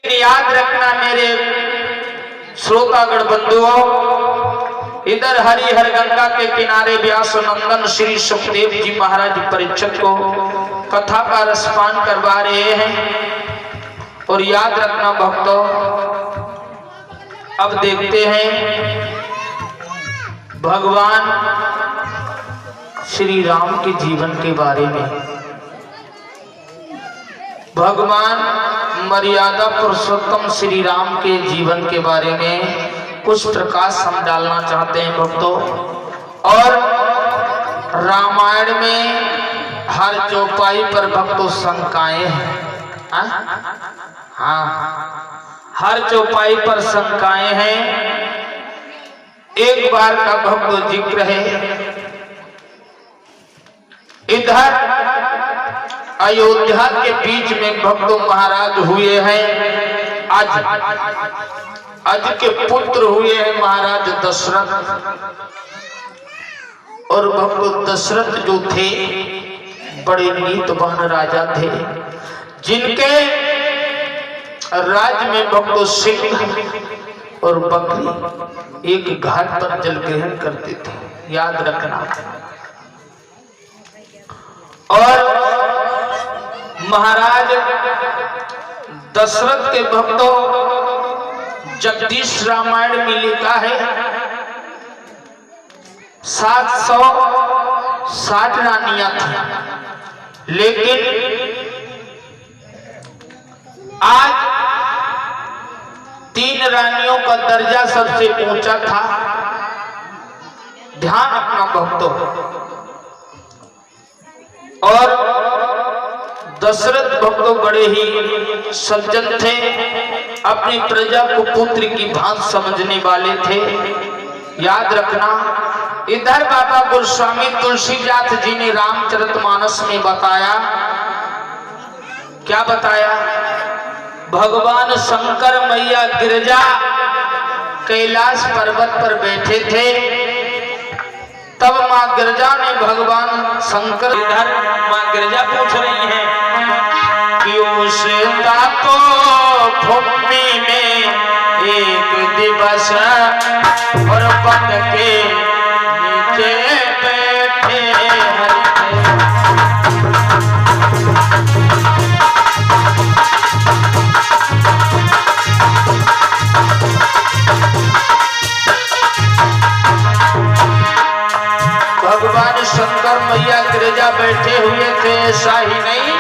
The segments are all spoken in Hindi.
याद रखना मेरे श्रोतागण बंधुओं, इधर हरिहर गंगा के किनारे व्यास नंदन श्री सुखदेव जी महाराज परीक्षित को कथा का रसपान करवा रहे हैं। और याद रखना भक्तों, अब देखते हैं भगवान श्री राम के जीवन के बारे में। भगवान मर्यादा पुरुषोत्तम श्री राम के जीवन के बारे में कुछ प्रकाश हम डालना चाहते हैं भक्तों। और रामायण में हर चौपाई पर भक्तों शंकाएं हैं। हाँ, हर चौपाई पर शंकाएं हैं। एक बार का भक्तों जिक्र है, इधर अयोध्या के बीच में भक्तों महाराज हुए हैं। अज के पुत्र हुए हैं महाराज दशरथ। और भक्तों दशरथ जो थे बड़े नीतिवान राजा थे, जिनके राज्य में भक्तों सिंह और बकरी एक घाट पर जल ग्रहण करते थे, याद रखना। और महाराज दशरथ के भक्तों जगदीश रामायण में लिखा है 760 रानियां थी, लेकिन आज 3 रानियों का दर्जा सबसे ऊंचा था। ध्यान रखना भक्तों। और दशरथ भक्तों बड़े ही सज्जन थे, अपनी प्रजा को पुत्र की भांति समझने वाले थे, याद रखना। इधर बाबा गोस्वामी तुलसीदास जी ने रामचरितमानस में बताया, क्या बताया? भगवान शंकर मैया गिरजा कैलाश पर्वत पर बैठे थे, तब माँ गिरजा ने भगवान शंकर, इधर माँ गिरजा पूछ रही हैं कि उस ताको भूमि में एक दिवस और पद के नीचे बैठे भगवान शंकर मैया गिरजा बैठे हुए थे। ऐसा ही नहीं,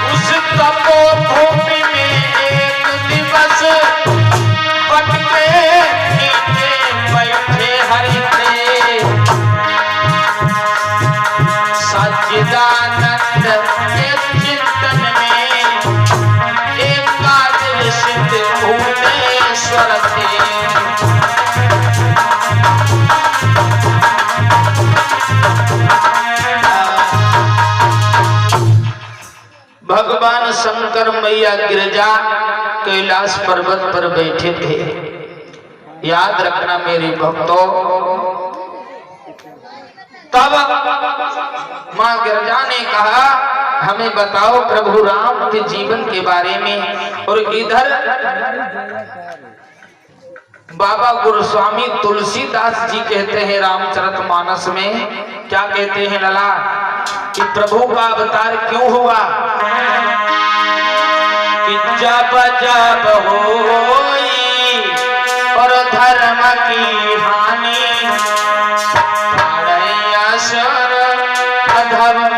उस तपोभूमि में एक दिवस पट के नीचे बैठे हरि थे सच्चिदानंद के चिंतन में एकादशित भुवनेश्वर थे। भगवान शंकर मैया गिरजा कैलाश पर्वत पर बैठे थे, याद रखना मेरे भक्तों। तब मां गिरजा ने कहा, हमें बताओ प्रभु राम के जीवन के बारे में। और इधर बाबा गोस्वामी तुलसीदास जी कहते हैं रामचरितमानस में, क्या कहते हैं लला, कि प्रभु का अवतार क्यों हुआ? कि जब जब होई और धर्म की हानि, असुर अधर्म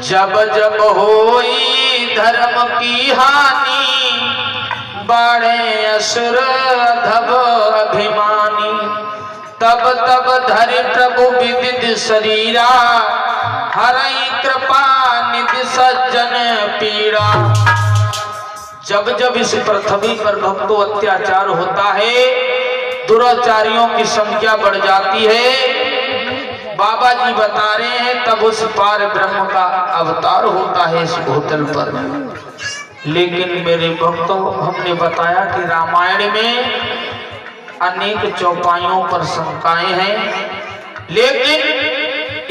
जब जब होई धर्म की हानि, बाड़े असुर धब अभिमानी, तब तब धरि प्रभु विदित शरीरा, हरई कृपा निधि सज्जन पीड़ा। जब जब इस पृथ्वी पर भक्तों अत्याचार होता है, दुराचारियों की संख्या बढ़ जाती है, बाबा जी बता रहे हैं तब उस पार ब्रह्म का अवतार होता है इस भूतल पर। लेकिन मेरे भक्तों, हमने बताया कि रामायण में अनेक चौपाइयों पर शंकाएं हैं, लेकिन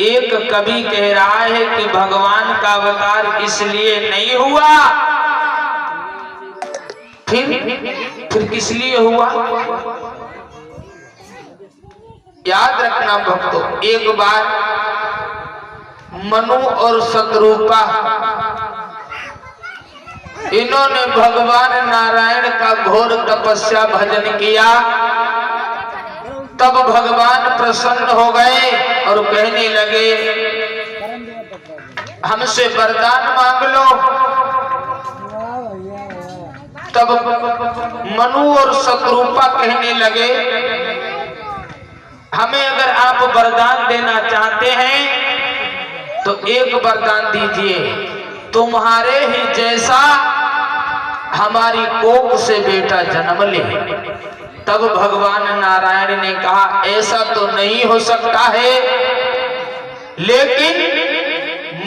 एक कवि कह रहा है कि भगवान का अवतार इसलिए नहीं हुआ, फिर किस लिए हुआ? याद रखना भक्तों, एक बार मनु और शत्रुपा इन्होंने भगवान नारायण का घोर तपस्या भजन किया, तब भगवान प्रसन्न हो गए और कहने लगे हमसे वरदान मांग लो। तब मनु और शत्रुपा कहने लगे हमें अगर आप वरदान देना चाहते हैं तो एक वरदान दीजिए, तुम्हारे ही जैसा हमारी कोख से बेटा जन्म ले। तब भगवान नारायण ने कहा ऐसा तो नहीं हो सकता है, लेकिन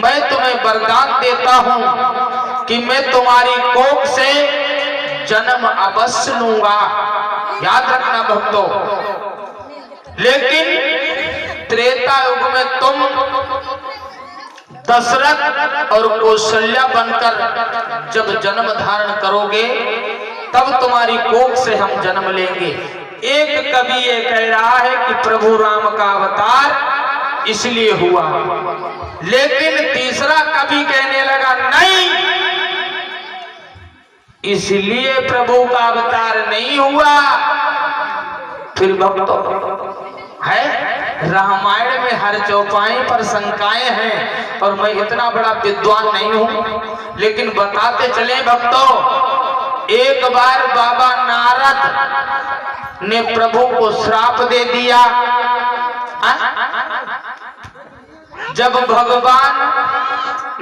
मैं तुम्हें वरदान देता हूं कि मैं तुम्हारी कोख से जन्म अवश्य लूंगा। याद रखना भक्तों, लेकिन त्रेता युग में तुम दशरथ और कौशल्या बनकर जब जन्म धारण करोगे तब तुम्हारी कोख से हम जन्म लेंगे। एक कवि ये कह रहा है कि प्रभु राम का अवतार इसलिए हुआ, लेकिन तीसरा कवि कहने लगा नहीं, इसलिए प्रभु का अवतार नहीं हुआ। फिर भक्तों है रामायण में हर चौपाई पर शंकाएं हैं, और मैं इतना बड़ा विद्वान नहीं हूं, लेकिन बताते चले भक्तों। एक बार बाबा नारद ने प्रभु को श्राप दे दिया। जब भगवान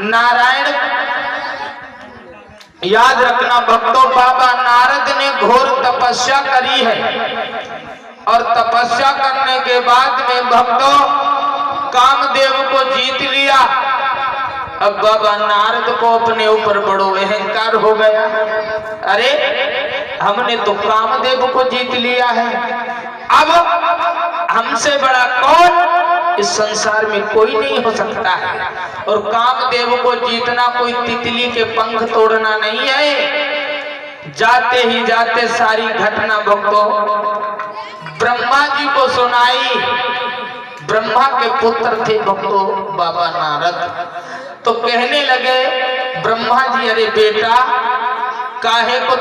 नारायण, याद रखना भक्तों, बाबा नारद ने घोर तपस्या करी है, और तपस्या करने के बाद में भक्तों कामदेव को जीत लिया। अब बाबा नारद को अपने ऊपर बड़ो अहंकार हो गया, अरे हमने तो कामदेव को जीत लिया है, अब हमसे बड़ा कौन इस संसार में कोई नहीं हो सकता है। और कामदेव को जीतना कोई तितली के पंख तोड़ना नहीं है। जाते ही जाते सारी घटना भक्तों ब्रह्मा जी को सुनाई। ब्रह्मा के पुत्र थे भक्तों बाबा नारद, तो कहने लगे ब्रह्मा जी, अरे बेटा काहे को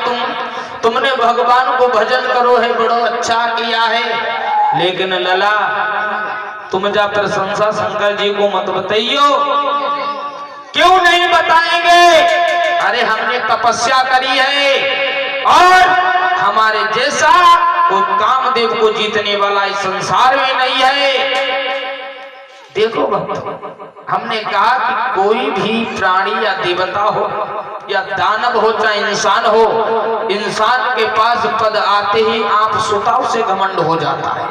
तुमने भगवान को भजन करो है, बड़ो अच्छा किया है, लेकिन लला तुम जा प्रशंसा शंकर जी को मत बताइयो। क्यों नहीं बताएंगे? अरे हमने तपस्या करी है, और हमारे जैसा कोई कामदेव को जीतने वाला इस संसार में नहीं है। देखो भक्तों, हमने कहा कि कोई भी प्राणी या देवता हो या दानव हो चाहे इंसान हो, इंसान के पास पद आते ही आप स्वतः से घमंड हो जाता है।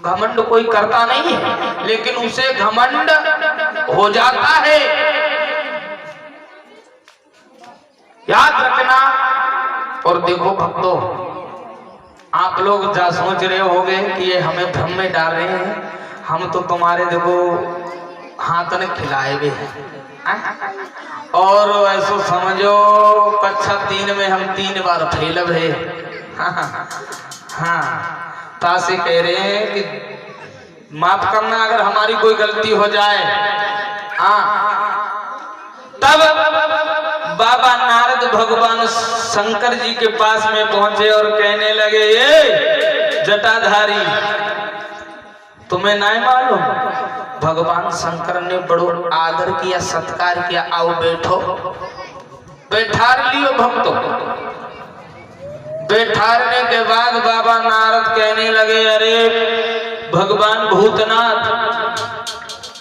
घमंड कोई करता नहीं है, लेकिन उसे घमंड हो जाता है। याद रखना। और देखो भक्तों, आप लोग जा सोच रहे होंगे कि ये हमें भ्रम में डाल रहे हैं, हम तो तुम्हारे देखो हाथ ने खिलाए भी हैं, और ऐसो समझो कक्षा 3 में हम 3 बार फेल है। हाँ, तासे कह रहे हैं कि माफ करना अगर हमारी कोई गलती हो जाए। तब बाबा नारद भगवान शंकर जी के पास में पहुंचे और कहने लगे, ये जटाधारी तुम्हें नहीं मालूम? भगवान शंकर ने बड़ो आदर किया, सत्कार किया, आओ बैठो। बैठा लियो भक्तों। बैठाने के बाद बाबा नारद कहने लगे, अरे भगवान भूतनाथ,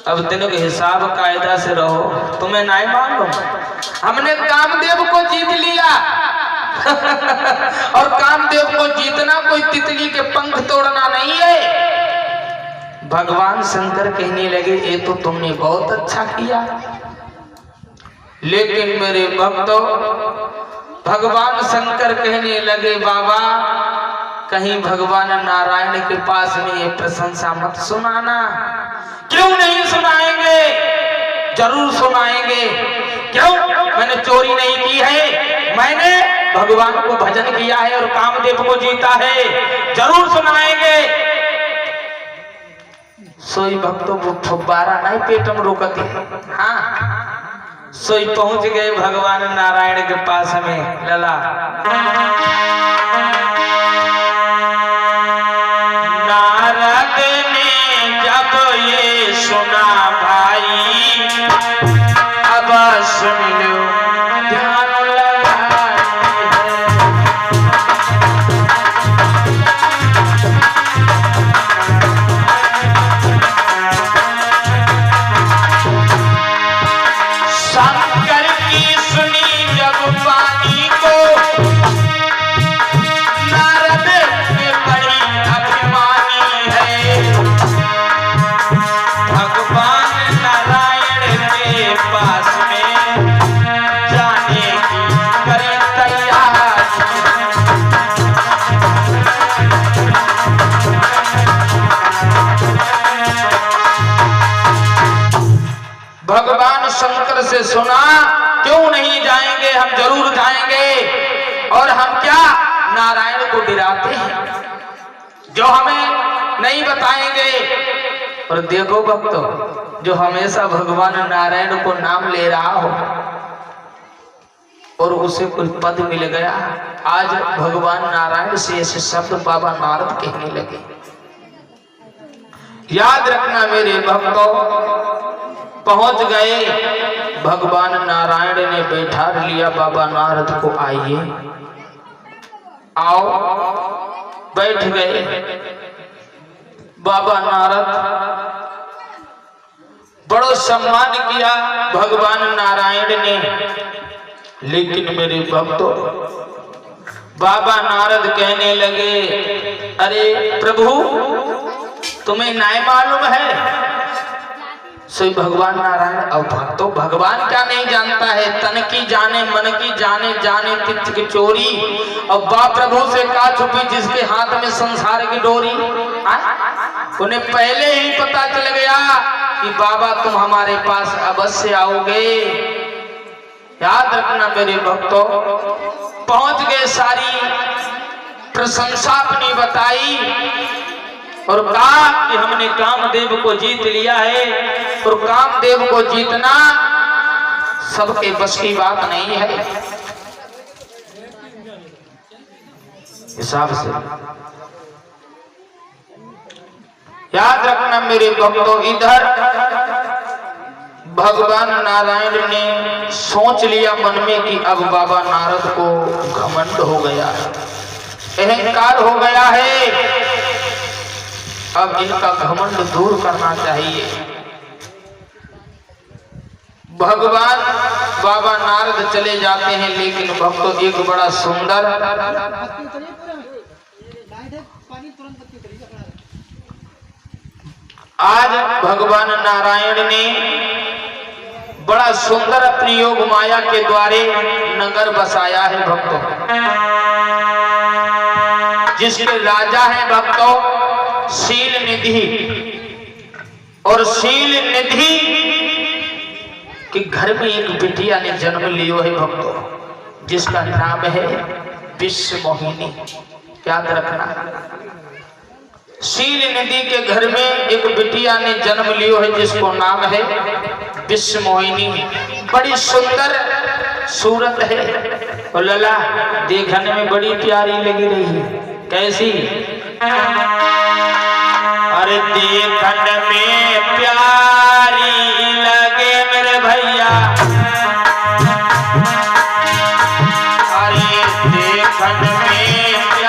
अब तेनों के हिसाब कायदा से रहो, तुम्हें नहीं मालूम हमने कामदेव को जीत लिया। और कामदेव को जीतना कोई तितली के पंख तोड़ना नहीं है। भगवान शंकर कहने लगे, ये तो तुमने बहुत अच्छा किया, लेकिन मेरे भक्तों, भगवान शंकर कहने लगे, बाबा कहीं भगवान नारायण के पास में ये प्रशंसा मत सुनाना। क्यों नहीं सुनाएंगे, जरूर सुनाएंगे। क्यों? मैंने चोरी नहीं की है, मैंने भगवान को भजन किया है और कामदेव को जीता है, जरूर सुनाएंगे। सोई भक्तों को फुब्बारा नहीं पेट में रोकती। हाँ, सोई पहुंच गए भगवान नारायण के पास में। लला नारद ने जब ये सुना भाई, अब सुन लो ध्यान लगाए। शंकर की सुनी जब वाणी को, नारद में बड़ी अभिमानी है। भगवान नारायण के पास में जाने की करे तैयार। भगवान शंकर से सुना, क्यों नहीं जाएंगे, हम जरूर जाएंगे। और हम क्या नारायण को डराते हैं जो हमें नहीं बताएंगे। और देखो भक्तों, जो हमेशा भगवान नारायण को नाम ले रहा हो और उसे कोई पद मिल गया, आज भगवान नारायण से ऐसे शब्द बाबा नारद कहने लगे। याद रखना मेरे भक्तों, पहुंच गए भगवान नारायण ने बैठा लिया बाबा नारद को, आइए आओ। बैठ गए बाबा नारद, बड़ो सम्मान किया भगवान नारायण ने। लेकिन मेरे भक्तों, बाबा नारद कहने लगे, अरे प्रभु तुम्हें नहीं मालूम है। सो भगवान नारायण, अब भक्तों भगवान क्या नहीं जानता है, तन की जाने मन की जाने, जाने तीर्थ की चोरी। अब बा प्रभु से का छुपी जिसके हाथ में संसार की डोरी। उन्हें पहले ही पता चल गया कि बाबा तुम हमारे पास अवश्य आओगे। याद रखना मेरे भक्तों, पहुंच गए, सारी प्रशंसा अपनी बताई और कहा कि हमने कामदेव को जीत लिया है। और कामदेव को जीतना सबके बस की बात नहीं है। हिसाब से याद रखना मेरे भक्तों, इधर भगवान नारायण ने सोच लिया मन में कि अब बाबा नारद को घमंड हो गया है, अहंकार हो गया है, अब इनका घमंड दूर करना चाहिए। भगवान बाबा नारद चले जाते हैं, लेकिन भक्तों एक बड़ा सुंदर आज भगवान नारायण ने बड़ा सुंदर अपनी योग माया के द्वारे नगर बसाया है भक्तों, जिसके राजा है भक्तों शील निधि। और शील निधि के घर में एक बिटिया ने जन्म लियो है भक्तों, जिसका नाम है विश्व मोहिनी। याद रखना, शील निधि के घर में एक बिटिया ने जन्म लियो है जिसको नाम है विश्व मोहिनी। बड़ी सुंदर सूरत है और लला देखने में बड़ी प्यारी लगी रही है। कैसी? अरे देखने में प्यारी लगे मेरे भैया, अरे देखने में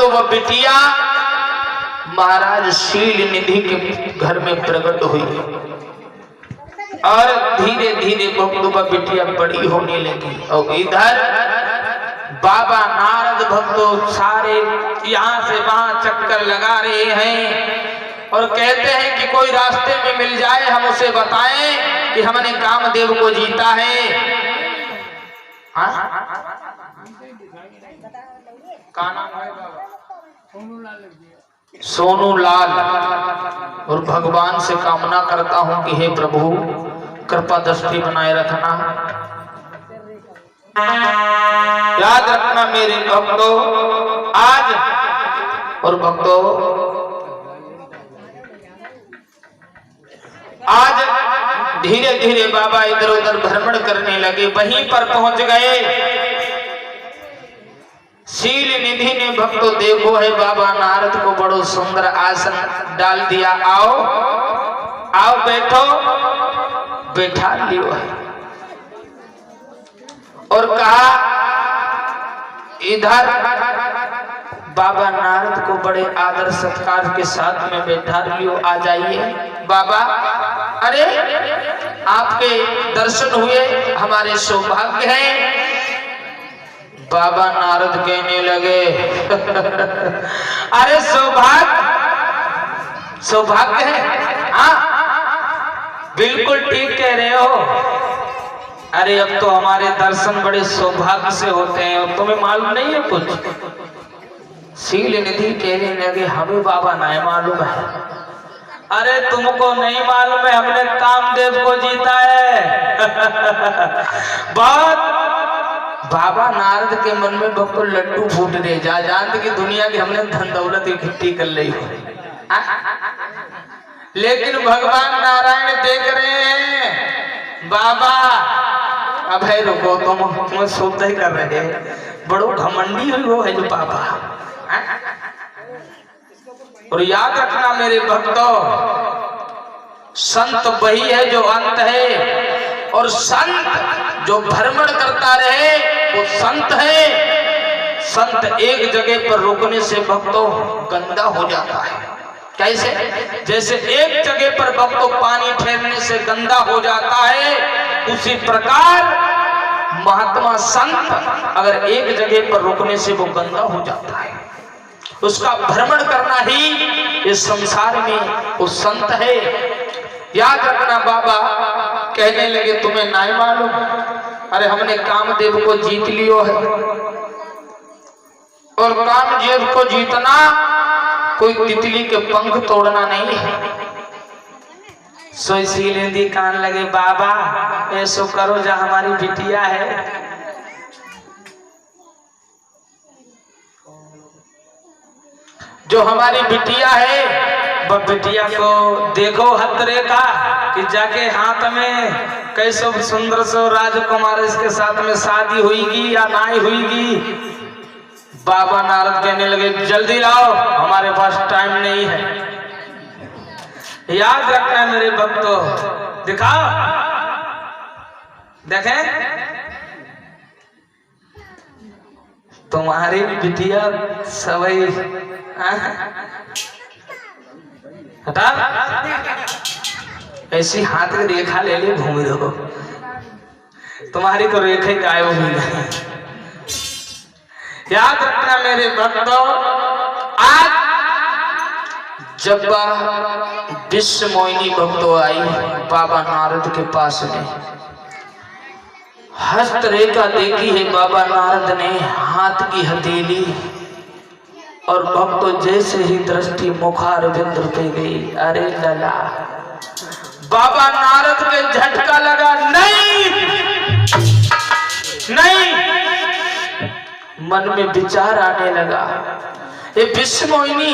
भक्तों व बिटिया महाराज शील निधि के घर में प्रकट हुई और धीरे धीरे भक्तों व बिटिया बड़ी होने लगी। और इधर बाबा नारद भक्तों सारे यहाँ से वहां चक्कर लगा रहे हैं और कहते हैं कि कोई रास्ते में मिल जाए हम उसे बताएं कि हमने कामदेव को जीता है। क्या नाम है बाबा? सोनू लाल। और भगवान से कामना करता हूं कि हे प्रभु कृपा दृष्टि बनाए रखना, याद रखना मेरे भक्तों। आज और भक्तों आज धीरे धीरे बाबा इधर उधर भ्रमण करने लगे। वहीं पर पहुंच गए। शील निधि ने भक्तों देखो है बाबा नारद को बड़ो सुंदर आसन डाल दिया। आओ आओ बैठो, बैठा लियो है और कहा इधर बाबा नारद को बड़े आदर सत्कार के साथ में बैठा लियो, आ जाइए बाबा। अरे आपके दर्शन हुए हमारे सौभाग्य है। बाबा नारद कहने लगे अरे सौभाग्य सौभाग्य है, हाँ बिल्कुल ठीक कह रहे हो। अरे अब तो हमारे दर्शन बड़े सौभाग्य से होते हैं और तुम्हें मालूम नहीं है कुछ। शील निधि कहने लगे हमें बाबा नहीं मालूम है। अरे तुमको नहीं मालूम है, हमने कामदेव को जीता है। बहुत बाबा नारद के मन में भक्तों लड्डू फूट रहे, जा जानते कि दुनिया की हमने धन दौलत इकट्ठी कर ली हो। लेकिन भगवान नारायण देख रहे हैं बाबा अब है रुको, तुम शुद्ध ही कर रहे हैं, बड़ो घमंडी हुई वो है जो बाबा। और याद रखना मेरे भक्तों, संत वही है जो अंत है और संत जो भ्रमण करता रहे वो संत है। संत एक जगह पर रुकने से भक्तों गंदा हो जाता है। कैसे? जैसे एक जगह पर भक्तों पानी ठहरने से गंदा हो जाता है, उसी प्रकार महात्मा संत अगर एक जगह पर रुकने से वो गंदा हो जाता है। उसका भ्रमण करना ही इस संसार में वो संत है। याद रखना बाबा कहने लगे तुम्हें नहीं मालूम, अरे हमने कामदेव को जीत लियो है और कामदेव को जीतना कोई तितली के पंख तोड़ना नहीं है। सो इसीलिए कान लगे बाबा ऐसो करो जा हमारी बिटिया है। जो हमारी बिटिया है वह बिटिया को देखो हतरे का कि जाके हाथ में कैसो सुंदर सो राजकुमार इसके साथ में शादी हुईगी या नहीं हुईगी। बाबा नारद कहने लगे जल्दी लाओ हमारे पास टाइम नहीं है। याद रखना मेरे भक्तों, दिखाओ देखें तुम्हारी बिटिया सवई हटा ऐसी हाथ की रेखा ले ले घूम दो, तुम्हारी तो रेखा गायब हुई है। याद रखना मेरे भक्तों, आज जब विश्व मोहिनी भक्तों आई बाबा नारद के पास में, हस्त रेखा देखी है बाबा नारद ने, हाथ की हथेली, और भक्तों जैसे ही दृष्टि मुखार बिंदु पे गई, अरे लला बाबा नारद के झटका लगा, नहीं नहीं, मन में विचार आने लगा ये विश्व मोहिनी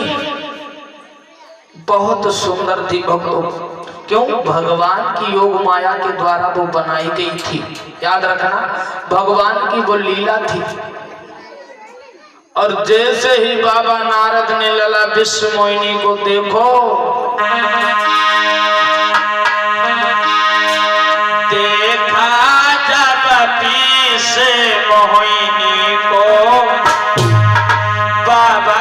बहुत सुंदर थी भक्तों, क्यों? भगवान की योग माया के द्वारा वो बनाई गई थी। याद रखना भगवान की वो लीला थी। और जैसे ही बाबा नारद ने लला विश्व मोहिनी को देखो, देखा जब विश्व मोहिनी को बाबा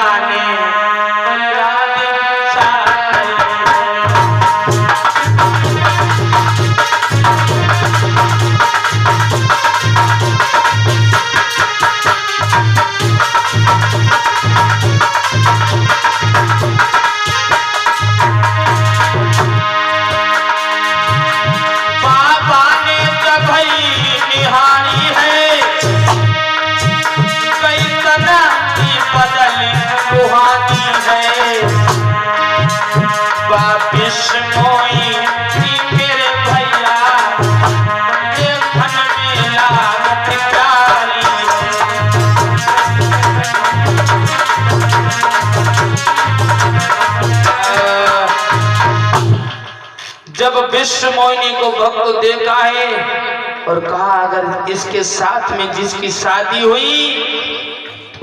विश्व मोहिनी को भक्त देखा है और कहा अगर इसके साथ में जिसकी शादी हुई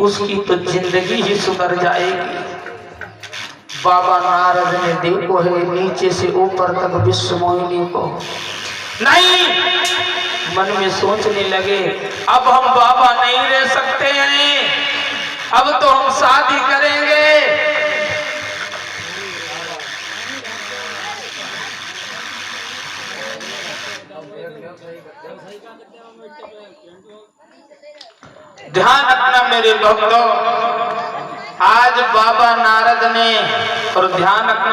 उसकी तो जिंदगी ही सुधर जाएगी। बाबा नारद ने देखो है नीचे से ऊपर तक विश्व मोहिनी को, नहीं मन में सोचने लगे अब हम बाबा नहीं रह सकते हैं, अब तो हम शादी करेंगे। ध्यान रखना मेरे भक्तों, आज बाबा नारद ने, और ध्यान रखना